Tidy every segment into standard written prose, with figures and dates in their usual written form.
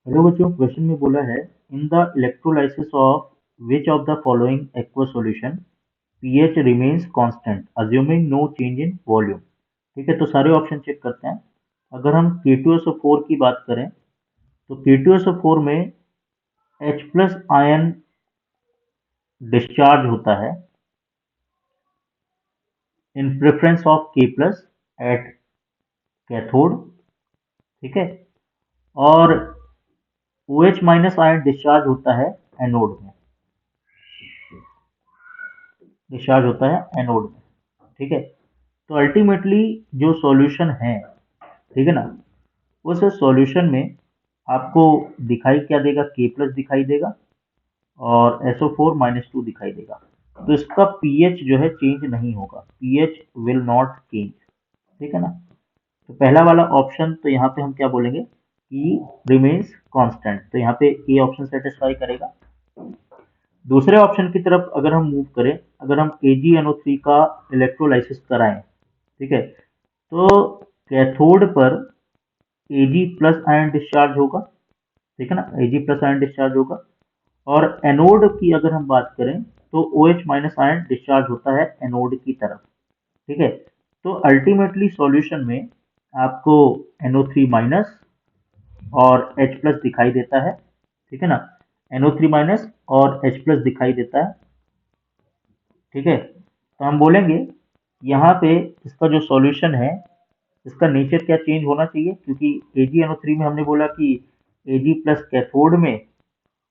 Hello बच्चों, question में बोला है in the electrolysis of which of the following aqua solution pH remains constant assuming no change in volume. ठीक है, तो सारे ऑप्शन चेक करते हैं। अगर हम K2SO4 की बात करें तो K2SO4 में H प्लस आयन डिस्चार्ज होता है in preference of K plus at cathode. ठीक है, और OH माइनस आयन डिस्चार्ज होता है एनोड में। डिस्चार्ज होता है एनोड में। ठीक है, तो अल्टीमेटली जो सॉल्यूशन है, ठीक है ना, उस सॉल्यूशन में आपको दिखाई क्या देगा, के प्लस दिखाई देगा और SO4-2 दिखाई देगा। तो इसका पीएच जो है चेंज नहीं होगा, पीएच विल नॉट चेंज। ठीक है ना, तो पहला वाला ऑप्शन तो यहाँ पे हम क्या बोलेंगे कि रिमेन्स कांस्टेंट, तो यहाँ पे ए ऑप्शन सेटिस्फाई करेगा। दूसरे ऑप्शन की तरफ अगर हम मूव करें, अगर हम AgNO3 का इलेक्ट्रोलाइसिस कराएं, ठीक है, तो कैथोड पर Ag प्लस आयन डिस्चार्ज होगा। ठीक है ना, Ag प्लस आयन डिस्चार्ज होगा। और एनोड की अगर हम बात करें तो OH माइनस आयन डिस्चार्ज होता है एनोड की तरफ। ठीक है, तो अल्टीमेटली सॉल्यूशन में आपको NO3 माइनस और H प्लस दिखाई देता है। ठीक है ना, NO3 माइनस और H प्लस दिखाई देता है। ठीक है, तो हम बोलेंगे यहाँ पे इसका जो सॉल्यूशन है, इसका नेचर क्या चेंज होना चाहिए, क्योंकि AgNO3 में हमने बोला कि Ag प्लस कैथोड में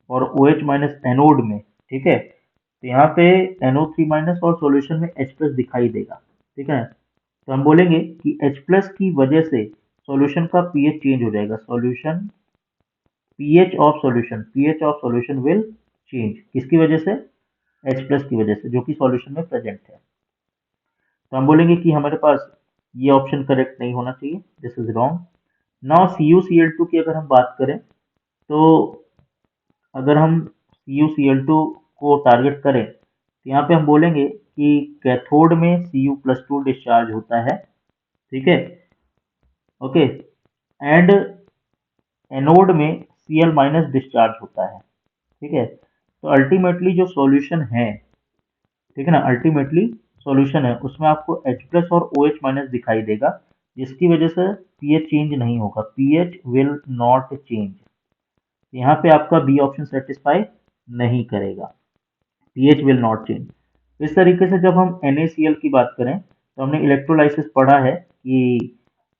और OH माइनस एनोड में। ठीक है, तो यहाँ पे NO3 माइनस और सॉल्यूशन में H प्लस दिखाई देगा। ठीक है, तो हम बोलेंगे कि H प्लस की वजह से सॉल्यूशन का पीएच चेंज हो जाएगा। Solution pH of solution will change, किसकी वजह से, H प्लस की वजह से, जो कि सॉल्यूशन में प्रेजेंट है। तो हम बोलेंगे कि हमारे पास ये ऑप्शन करेक्ट नहीं होना चाहिए, this is wrong. Now CuCl2 की अगर हम बात करें तो अगर हम CuCl2 को टारगेट करें तो यहाँ पे हम बोलेंगे कि कैथोड में Cu+2 डिस्चार्ज होता है। ठीक है, ओके, एंड एनोड में Cl माइनस डिस्चार्ज होता है। ठीक है, तो अल्टीमेटली जो सॉल्यूशन है, ठीक है ना, अल्टीमेटली सॉल्यूशन है उसमें आपको H प्लस और OH माइनस दिखाई देगा, जिसकी वजह से पीएच चेंज नहीं होगा, पीएच विल नॉट चेंज। यहाँ पे आपका बी ऑप्शन सेटिस्फाई नहीं करेगा, पीएच विल नॉट चेंज। इस तरीके से जब हम NaCl की बात करें तो हमने इलेक्ट्रोलाइसिस पढ़ा है कि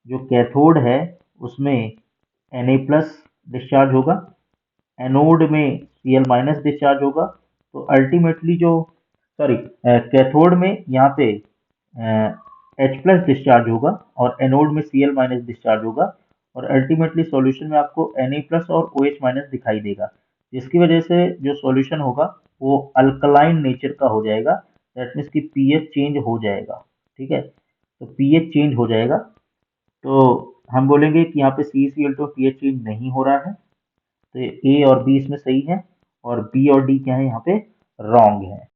जो कैथोड है उसमें Na प्लस डिस्चार्ज होगा, एनोड में Cl माइनस डिस्चार्ज होगा। तो अल्टीमेटली जो, सॉरी, कैथोड में यहाँ पे H प्लस डिस्चार्ज होगा और एनोड में Cl माइनस डिस्चार्ज होगा, और अल्टीमेटली सॉल्यूशन में आपको Na प्लस और OH माइनस दिखाई देगा, जिसकी वजह से जो सॉल्यूशन होगा वो अल्कलाइन नेचर का हो जाएगा। दैट मीन्स कि पीएच चेंज हो जाएगा। ठीक है, तो पीएच चेंज हो जाएगा। तो हम बोलेंगे कि यहाँ पे CCl2 पीएच चेंज नहीं हो रहा है, तो ए और बी इसमें सही है और बी और डी क्या है यहाँ पे रॉन्ग है।